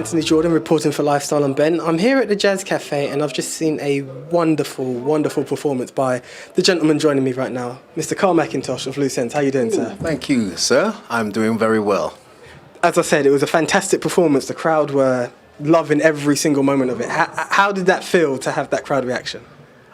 Anthony Jordan reporting for Lifestyle and Ben. I'm here at the Jazz Cafe and I've just seen a wonderful, wonderful performance by the gentleman joining me right now, Mr. Carl McIntosh of Loose Ends. How are you doing, sir? Thank you, sir. I'm doing very well. As I said, it was a fantastic performance. The crowd were loving every single moment of it. How did that feel to have that crowd reaction?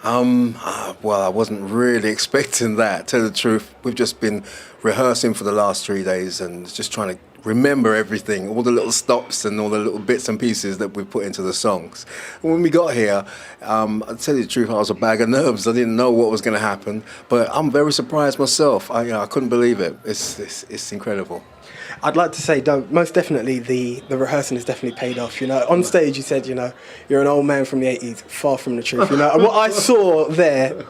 Well, I wasn't really expecting that, to tell the truth. We've just been rehearsing for the last 3 days and just trying to remember everything, all the little stops and all the little bits and pieces that we put into the songs. When we got here, I'll tell you the truth, I was a bag of nerves. I didn't know what was going to happen, but I'm very surprised myself. I couldn't believe it. It's incredible. I'd like to say, most definitely the rehearsing has definitely paid off. You know, on stage you said, you're an old man from the 80s, far from the truth. And what I saw there,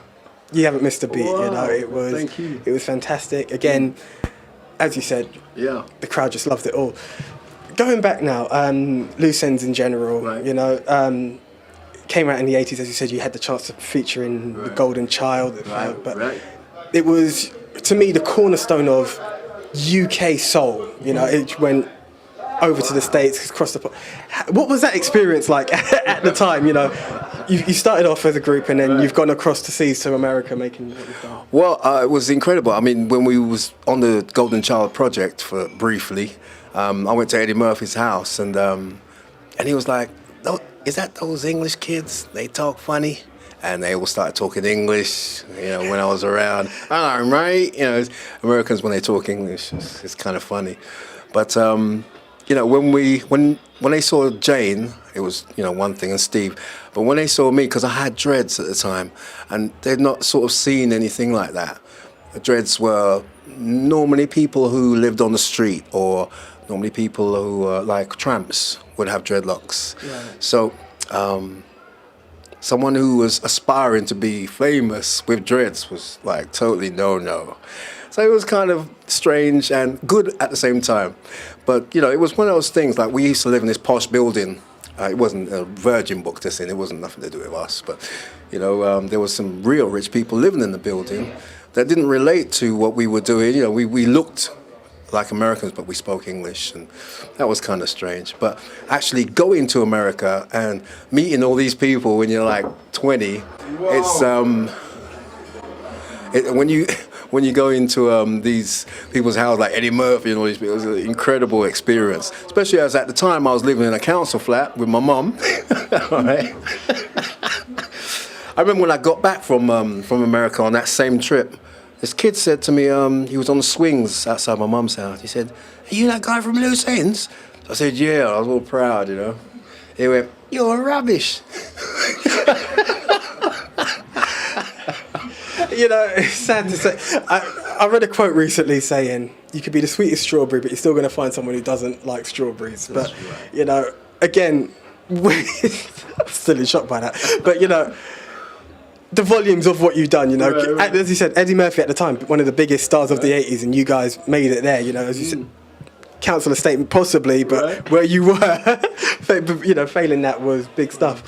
you haven't missed a beat. Wow. Thank you. It was fantastic. Again, as you said, yeah, the crowd just loved it all. Going back now, Loose Ends in general, right. Came out in the 80s, as you said, you had the chance to feature in The Golden Child. Right. It was, to me, the cornerstone of UK soul. It went over to the States, across the... What was that experience like at the time? You started off as a group and then you've gone across the seas to America making what you've done. Well, it was incredible. I mean, when we was on the Golden Child project briefly, I went to Eddie Murphy's house and he was like, "Oh, is that those English kids? They talk funny." And they all started talking English, when I was around. "Hello, mate." Americans, when they talk English, it's kind of funny. But, when they saw Jane, it was, one thing, and Steve. But when they saw me, because I had dreads at the time, and they'd not sort of seen anything like that. The dreads were normally people who lived on the street, or normally people who were like tramps would have dreadlocks. Right. So, someone who was aspiring to be famous with dreads was like totally no. So it was kind of strange and good at the same time. But, it was one of those things, like we used to live in this posh building. It wasn't a Virgin book this in, it wasn't nothing to do with us. But, there was some real rich people living in the building that didn't relate to what we were doing. We looked like Americans, but we spoke English, and that was kind of strange. But actually going to America and meeting all these people when you're like 20, whoa. When you go into these people's houses like Eddie Murphy and all these people, it was an incredible experience. Especially as at the time I was living in a council flat with my mum. All right. I remember when I got back from America on that same trip, this kid said to me, he was on the swings outside my mum's house. He said, "Are you that guy from Loose Ends?" I said, "Yeah." I was all proud, He went, "You're rubbish." It's sad to say. I read a quote recently saying, you could be the sweetest strawberry, but you're still going to find someone who doesn't like strawberries. That's But, right. Again, I'm still in shock by that. But, the volumes of what you've done, Right. As you said, Eddie Murphy at the time, one of the biggest stars of the 80s, and you guys made it there, as you said. Council estate possibly, but right. Where you were, failing that was big stuff.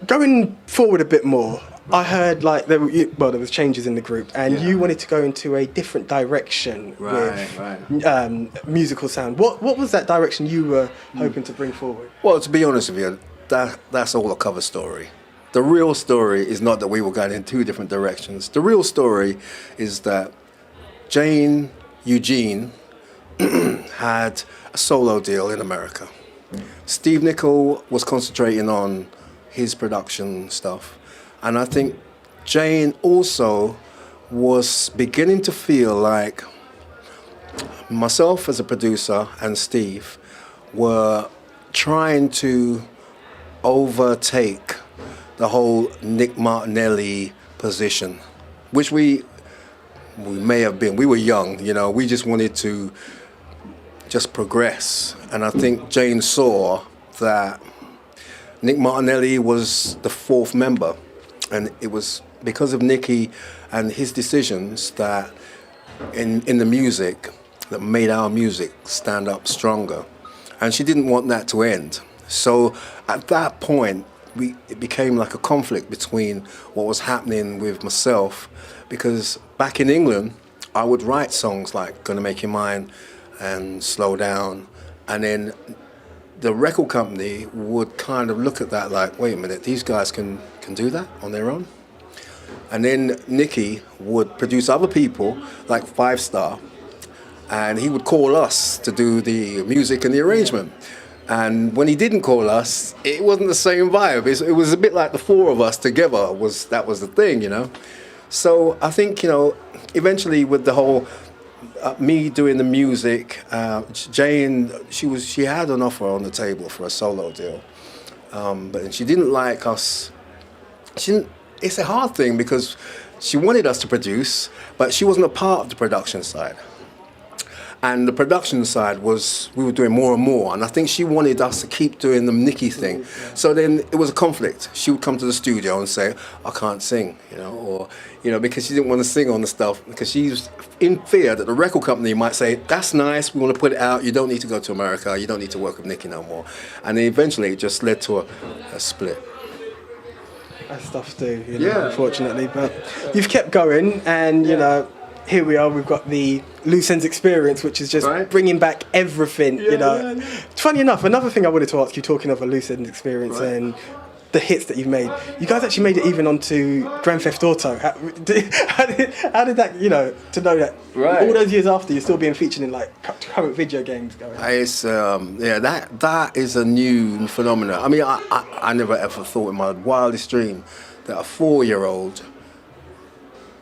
Going forward a bit more, I heard there was changes in the group, and you wanted to go into a different direction with musical sound. What was that direction you were hoping to bring forward? Well, to be honest with you, that's all a cover story. The real story is not that we were going in two different directions. The real story is that Jane Eugene had a solo deal in America. Steve Nicol was concentrating on his production stuff. And I think Jane also was beginning to feel like myself as a producer and Steve were trying to overtake the whole Nick Martinelli position, which we may have been. We were young, we just wanted to just progress. And I think Jane saw that Nick Martinelli was the fourth member. And it was because of Nicky and his decisions that in the music that made our music stand up stronger. And she didn't want that to end. So at that point, it became like a conflict between what was happening with myself, because back in England, I would write songs like Gonna Make You Mine and Slow Down, and then the record company would kind of look at that like, wait a minute, these guys can do that on their own. And then Nicky would produce other people like Five Star, and he would call us to do the music and the arrangement. And when he didn't call us, it wasn't the same vibe. It was a bit like the four of us together. That was the thing, you know. So I think, you know, eventually with the whole me doing the music, Jane, she had an offer on the table for a solo deal, but she didn't like us. It's a hard thing because she wanted us to produce, but she wasn't a part of the production side. And the production side was, we were doing more and more. And I think she wanted us to keep doing the Nicky thing. So then it was a conflict. She would come to the studio and say, I can't sing, you know, or, you know, because she didn't want to sing on the stuff, because she's in fear that the record company might say, that's nice, we want to put it out, you don't need to go to America, you don't need to work with Nicky no more. And then eventually it just led to a split. That's tough too, you know, unfortunately. But you've kept going, and, you know, here we are, we've got the Loose Ends experience, which is just bringing back everything, you know. Funny enough, another thing I wanted to ask you, talking of a Loose Ends experience and the hits that you've made, you guys actually made it even onto Grand Theft Auto. How did that, you know, to know that all those years after, you're still being featured in, like, current video games going on? It's, that is a new phenomenon. I mean, I never ever thought in my wildest dream that a 4-year-old,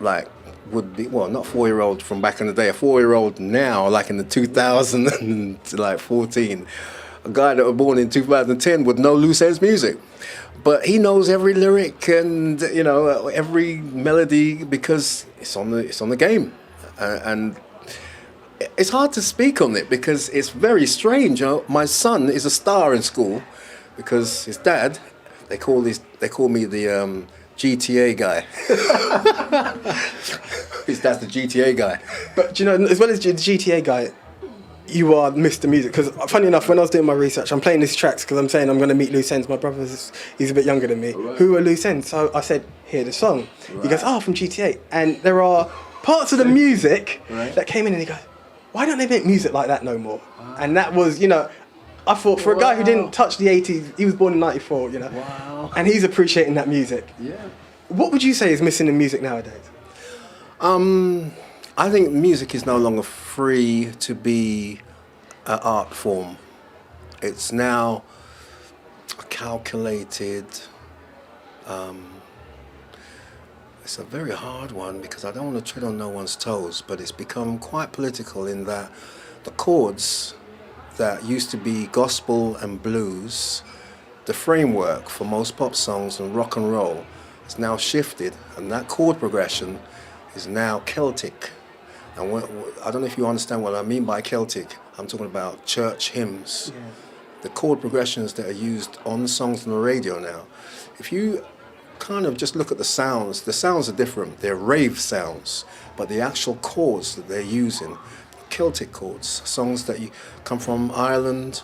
like, would be, well, not 4-year-old from back in the day, a 4-year-old now, like in the 2014, a guy that was born in 2010 would know Loose Ends music. But he knows every lyric and, you know, every melody because it's on the game. And it's hard to speak on it because it's very strange. You know? My son is a star in school because his dad, they call me the GTA guy. That's the GTA guy. But, you know, as well as the GTA guy, you are Mr. Music. Because, funny enough, when I was doing my research, I'm playing these tracks because I'm saying I'm going to meet Loose Ends. My brother, he's a bit younger than me. Who are Loose Ends? So I said, hear the song. He goes, from GTA. And there are parts of the music that came in, and he goes, why don't they make music like that no more? And that was, you know, I thought for a guy who didn't touch the 80s, he was born in 94, you know, and he's appreciating that music. What would you say is missing in music nowadays? I think music is no longer free to be an art form. It's now calculated. It's a very hard one because I don't want to tread on no one's toes, but it's become quite political in that the chords that used to be gospel and blues, the framework for most pop songs and rock and roll has now shifted, and that chord progression is now Celtic. And I don't know if you understand what I mean by Celtic. I'm talking about church hymns. The chord progressions that are used on the songs on the radio now. If you kind of just look at the sounds are different. They're rave sounds, but the actual chords that they're using, Celtic chords, songs that come from Ireland,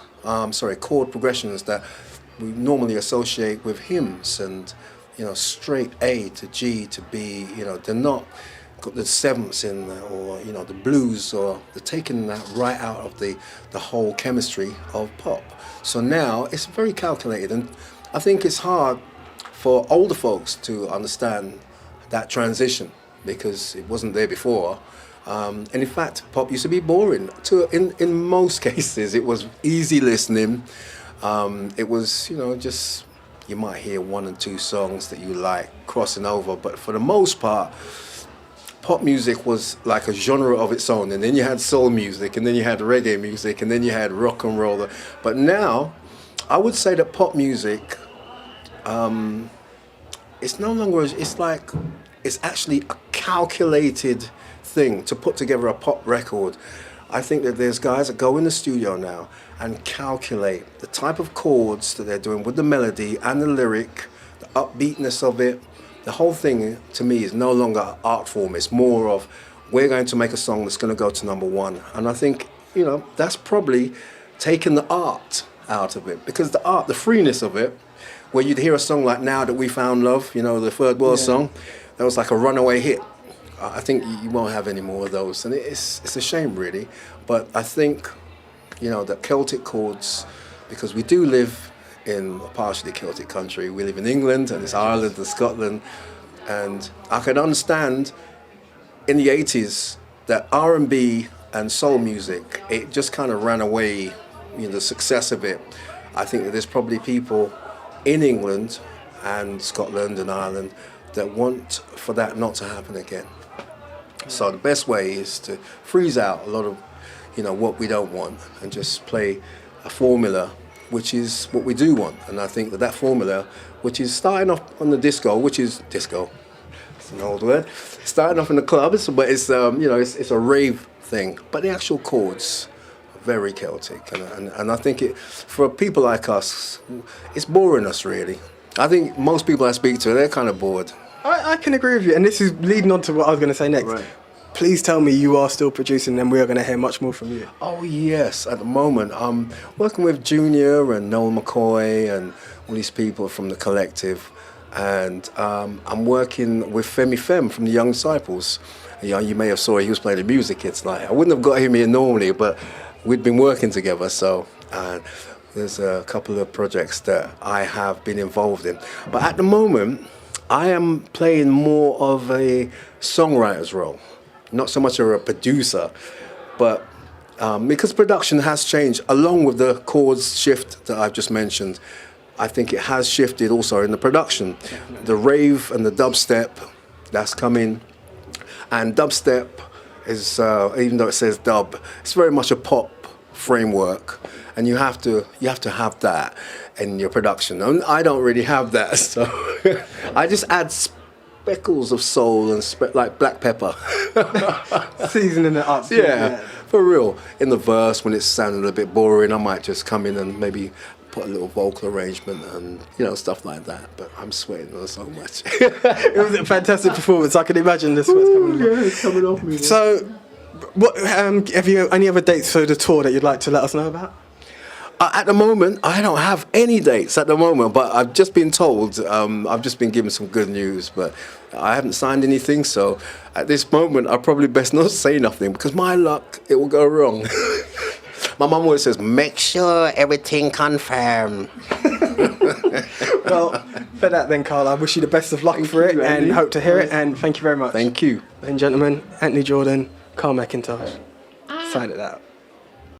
chord progressions that we normally associate with hymns and, you know, straight A to G to B, you know, they're not got the sevenths in there, or, you know, the blues, or they're taking that right out of the whole chemistry of pop. So now it's very calculated, and I think it's hard for older folks to understand that transition because it wasn't there before. And in fact, pop used to be boring. In most cases, it was easy listening. It was, you know, just, you might hear one and two songs that you like crossing over, but for the most part, pop music was like a genre of its own, and then you had soul music, and then you had reggae music, and then you had rock and roll. But now, I would say that pop music, it's no longer, it's actually a calculated thing to put together a pop record. I think that there's guys that go in the studio now and calculate the type of chords that they're doing with the melody and the lyric, the upbeatness of it. The whole thing, to me, is no longer an art form. It's more of, we're going to make a song that's going to go to #1. And I think, you know, that's probably taken the art out of it. Because the art, the freeness of it, where you'd hear a song like Now That We Found Love, you know, the Third World song, that was like a runaway hit. I think you won't have any more of those. And it's a shame, really. But I think, you know, that Celtic chords because we do live in a partially Celtic country. We live in England, and it's Ireland and Scotland, and I can understand in the 80s that R&B and soul music, it just kind of ran away, the success of it. I think that there's probably people in England and Scotland and Ireland that want for that not to happen again. So the best way is to freeze out a lot of, what we don't want, and just play a formula, which is what we do want. And I think that formula, which is starting off on the disco, which is disco, it's an old word, starting off in the clubs, but it's it's a rave thing. But the actual chords are very Celtic, and I think for people like us, it's boring us really. I think most people I speak to, they're kind of bored. I can agree with you, and this is leading on to what I was going to say next. Right. Please tell me you are still producing, and we are going to hear much more from you. Oh yes, at the moment I'm working with Junior and Noel McCoy and all these people from the collective, and I'm working with Femi Fem from the Young Disciples. You may have saw he was playing the music. It's like I wouldn't have got him here normally, but we'd been working together. So there's a couple of projects that I have been involved in, but at the moment I am playing more of a songwriter's role. Not so much of a producer, but because production has changed along with the chords shift that I've just mentioned, I think it has shifted also in the production. The rave and the dubstep, that's coming, and dubstep is, even though it says dub, it's very much a pop framework, and you have to have that in your production. And I don't really have that, so I just add speckles of soul and like black pepper. Seasoning it up. Yeah, for real. In the verse, when it's sounding a bit boring, I might just come in and maybe put a little vocal arrangement and stuff like that. But I'm sweating on so much. It was a fantastic performance. I can imagine this was coming. Yeah, it's coming off me. So, what have you any other dates for the tour that you'd like to let us know about? At the moment, I don't have any dates at the moment, but I've just been told, I've just been given some good news, but I haven't signed anything, so at this moment, I probably best not say nothing, because my luck, it will go wrong. My mum always says, make sure everything confirmed. Well, for that then, Carl, I wish you the best of luck for it, and hope to hear it, and thank you very much. Thank you. Ladies and gentlemen, Anthony Jordan, Carl McIntosh. Sign it out.